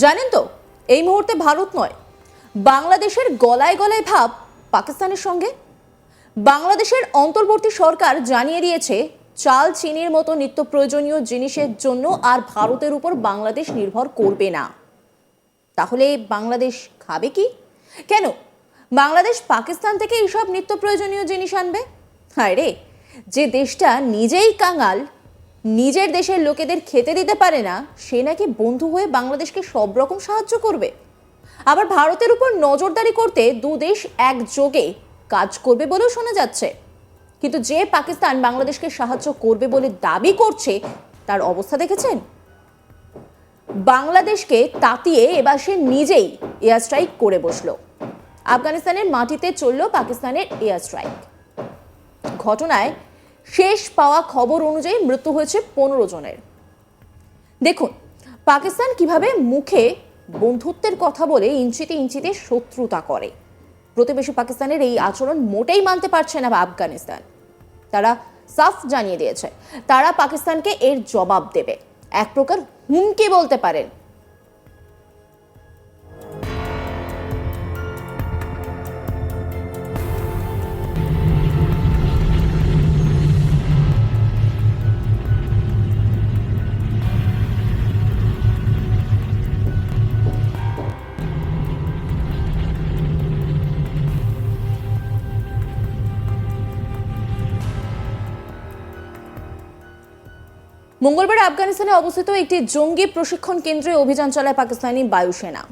জানেন তো, এই মুহূর্তে ভারত নয়, বাংলাদেশের গলায় গলায় ভাব পাকিস্তানের সঙ্গে। বাংলাদেশের অন্তর্বর্তী সরকার জানিয়ে দিয়েছে, চাল চিনির মতো নিত্য প্রয়োজনীয় জিনিসের জন্য আর ভারতের উপর বাংলাদেশ নির্ভর করবে না। তাহলে বাংলাদেশ খাবে কি? কেন বাংলাদেশ পাকিস্তান থেকে এইসব নিত্য প্রয়োজনীয় জিনিস আনবে? হায় রে, যে দেশটা নিজেই কাঙাল, নিজের দেশের লোকেদের খেতে দিতে পারে না, সে নাকি বন্ধু হয়ে বাংলাদেশকে সব রকম সাহায্য করবে। আবার ভারতের উপর নজরদারি করতে দু দেশ একযোগে কাজ করবে বলেও শোনা যাচ্ছে। কিন্তু যে পাকিস্তান বাংলাদেশকে সাহায্য করবে বলে দাবি করছে, তার অবস্থা দেখেছেন? বাংলাদেশকে তাতিয়ে এবার সে নিজেই এয়ার স্ট্রাইক করে বসলো। আফগানিস্তানের মাটিতে চলল পাকিস্তানের এয়ার স্ট্রাইক। ঘটনায় শেষ পাওয়া খবর অনুযায়ী মৃত্যু হয়েছে 15 জনের। দেখুন পাকিস্তান কিভাবে মুখে বন্ধুত্বের কথা বলে ইঞ্চিতে ইঞ্চিতে শত্রুতা করে। প্রতিবেশী পাকিস্তানের এই আচরণ মোটেই মানতে পারছে না আফগানিস্তান। তারা সাফ জানিয়ে দিয়েছে, তারা পাকিস্তানকে এর জবাব দেবে। এক প্রকার হুমকি বলতে পারেন। মঙ্গলবার আফগানিস্তানে অবস্থিত একটি জঙ্গি প্রশিক্ষণ কেন্দ্রে অভিযান চালায় পাকিস্তানি বায়ুসেনা।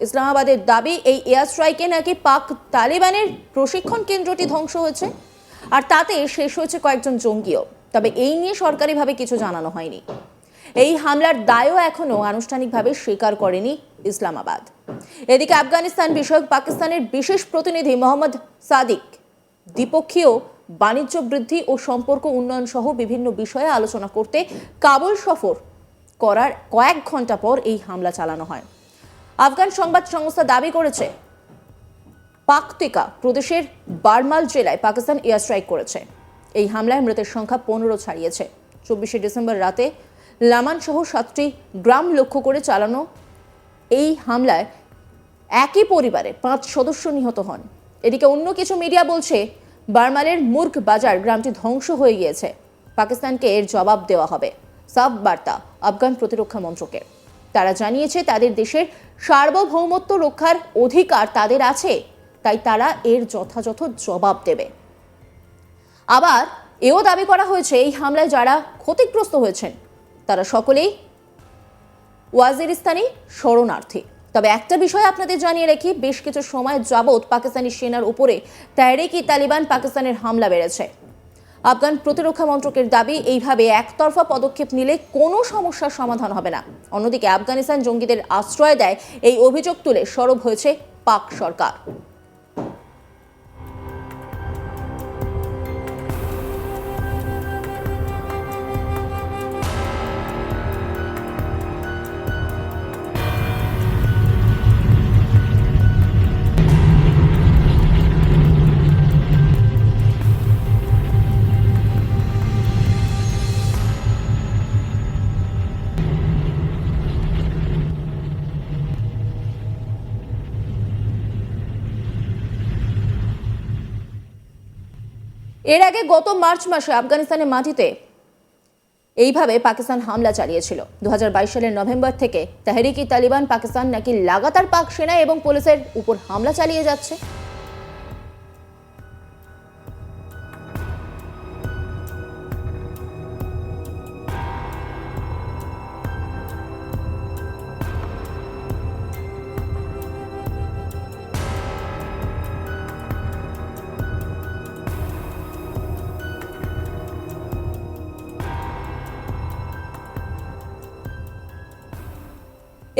ইসলামাবাদের দাবি, এই এয়ার স্ট্রাইকে নাকি পাক তালিবানের প্রশিক্ষণ কেন্দ্রটি ধ্বংস হয়েছে, আর তাতে শেষ হয়েছে কয়েকজন জঙ্গিও। তবে এই নিয়ে সরকারিভাবে কিছু জানানো হয়নি। এই হামলার দায়ও এখনো আনুষ্ঠানিকভাবে স্বীকার করেনি ইসলামাবাদ। এদিকে আফগানিস্তান বিষয়ক পাকিস্তানের বিশেষ প্রতিনিধি মোহাম্মদ সাদিক দ্বিপক্ষীয় বাণিজ্য বৃদ্ধি ও সম্পর্ক উন্নয়ন সহ বিভিন্ন বিষয়ে আলোচনা করতে কাবুল সফর করার কয়েক ঘন্টা পর এই হামলা চালানো হয়। আফগান সংবাদ সংস্থা দাবি করেছে, পাকতিকা প্রদেশের বারমাল জেলায় পাকিস্তান এয়ার স্ট্রাইক করেছে। এই হামলায় মৃতের সংখ্যা 15 ছাড়িয়েছে। 24 ডিসেম্বর রাতে লামান সহ 7টি গ্রাম লক্ষ্য করে চালানো এই হামলায় একই পরিবারের 5 সদস্য নিহত হন। এদিকে অন্য কিছু মিডিয়া বলছে, বারমালের মুর্গ বাজার গ্রামটি ধ্বংস হয়ে গিয়েছে। পাকিস্তানকে এর জবাব দেওয়া হবে। সাফ বার্তা আফগান প্রতিরক্ষা মন্ত্রকের। তারা জানিয়েছে, তাদের দেশের সার্বভৌমত্ব রক্ষার অধিকার তাদের আছে, তাই তারা এর যথাযথ জবাব দেবে। আবার এও দাবি করা হয়েছে, এই হামলায় যারা ক্ষতিগ্রস্ত হয়েছেন তারা সকলেই ওয়াজিরিস্তানি শরণার্থী। তবে একটা বিষয় আপনাদের জানিয়ে রাখি, বেশ কিছু সময় যাবৎ পাকিস্তানি সেনার উপরে তেহরিক-ই-তালিবান পাকিস্তানের হামলা বেড়েছে। আফগান প্রতিরক্ষা মন্ত্রকের দাবি, এইভাবে একতরফা পদক্ষেপ নিলে কোনো সমস্যার সমাধান হবে না। অন্যদিকে আফগানিস্তান জঙ্গিদের আশ্রয় দেয়, এই অভিযোগ তুলে সরব হয়েছে পাক সরকার। এর আগে গত মার্চ মাসে আফগানিস্তানের মাটিতে এইভাবে পাকিস্তান হামলা চালিয়েছিল। 2022 সালের নভেম্বর থেকে তেহরিক-ই-তালিবান পাকিস্তান নাকি লাগাতার পাক সেনা এবং পুলিশের উপর হামলা চালিয়ে যাচ্ছে।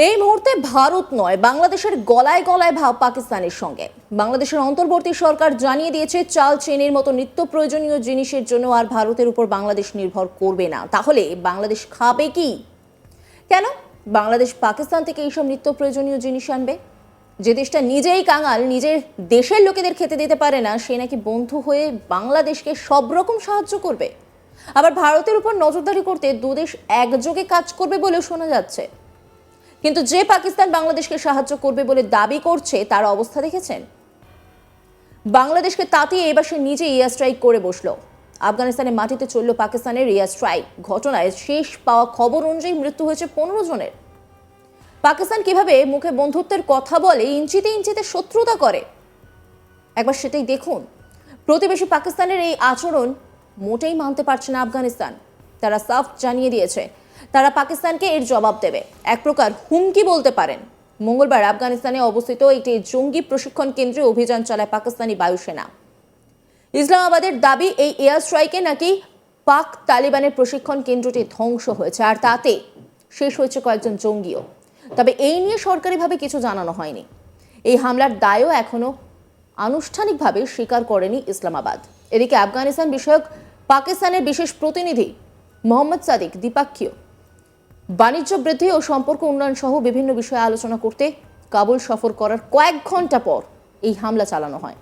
এই মুহূর্তে ভারত নয়, বাংলাদেশের গলায় গলায় ভাব পাকিস্তানের সঙ্গে। বাংলাদেশের অন্তর্বর্তী সরকার জানিয়ে দিয়েছে, চাল চিনির মতো নিত্য প্রয়োজনীয় জিনিসের জন্য আর ভারতের উপর বাংলাদেশ নির্ভর করবে না। তাহলে বাংলাদেশ খাবে কি? কেন বাংলাদেশ পাকিস্তান থেকে এইসব নিত্য প্রয়োজনীয় জিনিস আনবে? যে দেশটা নিজেই কাঙাল, নিজের দেশের লোকেদের খেতে দিতে পারে না, সে নাকি বন্ধু হয়ে বাংলাদেশকে সব রকম সাহায্য করবে। আবার ভারতের উপর নজরদারি করতে দু দেশ একযোগে কাজ করবে বলেও শোনা যাচ্ছে। কিন্তু যে পাকিস্তান বাংলাদেশকে সাহায্য করবে বলে দাবি করছে তার অবস্থা দেখেছেন? বাংলাদেশকে তাতিয়ে এবার সে নিজে এয়ার স্ট্রাইক করে বসলো। আফগানিস্তানের মাটিতে চলল পাকিস্তানের এয়ার স্ট্রাইক। ঘটনায় শেষ পাওয়া খবর অনুযায়ী মৃত্যু হয়েছে 15 জনের। পাকিস্তান কিভাবে মুখে বন্ধুত্বের কথা বলে ইঞ্চিতে ইঞ্চিতে শত্রুতা করে, একবার সেটাই দেখুন। প্রতিবেশী পাকিস্তানের এই আচরণ মোটেই মানতে পারছে না আফগানিস্তান। তারা সাফ জানিয়ে দিয়েছে তারা পাকিস্তানকে এর জবাব দেবে, এক প্রকার হুমকি বলতে পারেন। মঙ্গলবার আফগানিস্তানে অবস্থিত একটি জঙ্গি প্রশিক্ষণ কেন্দ্রে অভিযান চালায় পাকিস্তানি বায়ুসেনা। ইসলামাবাদের দাবি এই এয়ার স্ট্রাইকে নাকি পাক তালিবানের প্রশিক্ষণ কেন্দ্রটি ধ্বংস হয়েছে, আর তাতে শেষ হয়েছে কয়েকজন জঙ্গিও। তবে এই নিয়ে সরকারিভাবে কিছু জানানো হয়নি। এই হামলার দায়ও এখনো আনুষ্ঠানিকভাবে স্বীকার করেনি ইসলামাবাদ। এদিকে আফগানিস্তান বিষয়ক পাকিস্তানের বিশেষ প্রতিনিধি মোহাম্মদ সাদিক দ্বিপাক্ষীয় বাণিজ্য বৃদ্ধি ও সম্পর্ক উন্নয়ন সহ বিভিন্ন বিষয়ে আলোচনা করতে কাবুল সফর করার কয়েক ঘন্টা পর এই হামলা চালানো হয়।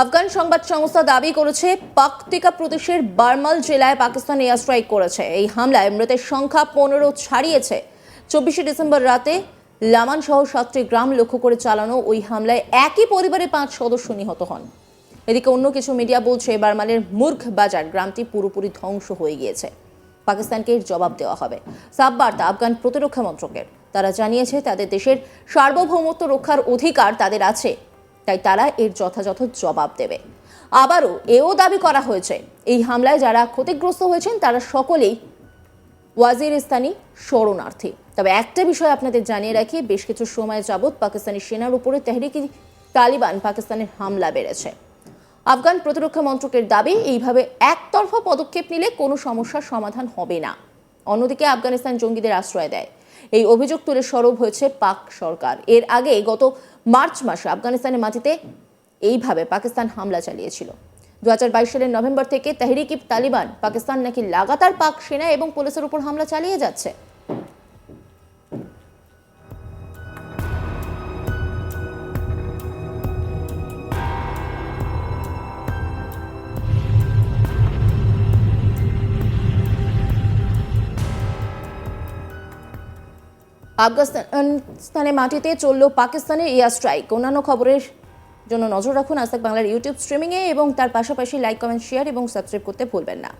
আফগান সংবাদ সংস্থা দাবি করেছে পাকতিকা প্রদেশের বারমাল জেলায় পাকিস্তান এয়ার স্ট্রাইক করেছে। এই হামলায় মৃতের সংখ্যা 15 ছাড়িয়েছে। 24 ডিসেম্বর রাতে লামান সহ 7টি গ্রাম লক্ষ্য করে চালানো ওই হামলায় একই পরিবারের 5 সদস্য নিহত হন। এদিকে অন্য কিছু মিডিয়া বলছে বারমালের মুর্খ বাজার গ্রামটি পুরোপুরি ধ্বংস হয়ে গিয়েছে। পাকিস্তানকে এর জবাব দেওয়া হবে। সাফ বার্তা আফগান প্রতিরক্ষা মন্ত্রকের। তারা জানিয়েছে তাদের দেশের সার্বভৌমত্ব রক্ষার অধিকার তাদের আছে, তাই তারা এর যথাযথ জবাব দেবে। আবারও এও দাবি করা হয়েছে এই হামলায় যারা ক্ষতিগ্রস্ত হয়েছেন তারা সকলেই ওয়াজিরিস্তানি শরণার্থী। তবে একটা বিষয় আপনাদের জানিয়ে রাখি, বেশ কিছু সময় যাবৎ পাকিস্তানি সেনার উপরে তেহরিক তালিবান পাকিস্তানের হামলা বেড়েছে। আফগান প্রতিরক্ষা মন্ত্রকের দাবি এইভাবে একতরফা পদক্ষেপ নিলে কোনো সমস্যার সমাধান হবে না। অন্যদিকে আফগানিস্তান জঙ্গিদের আশ্রয় দেয়, এই অভিযোগ তুলে সরব হয়েছে পাক সরকার। এর আগে গত মার্চ মাসে আফগানিস্তানের মাটিতে এইভাবে পাকিস্তান হামলা চালিয়েছিল। 2022 সালের নভেম্বর থেকে তেহরিক তালিবান পাকিস্তান নাকি লাগাতার পাক সেনা এবং পুলিশের উপর হামলা চালিয়ে যাচ্ছে। আফগানিস্তানের মাটিতে চলল পাকিস্তানের এয়ার স্ট্রাইক। অন্যান্য খবরের জন্য নজর রাখুন আজ তাক বাংলার ইউটিউব স্ট্রিমিংয়ে এবং তার পাশাপাশি লাইক, কমেন্ট, শেয়ার এবং সাবস্ক্রাইব করতে ভুলবেন না।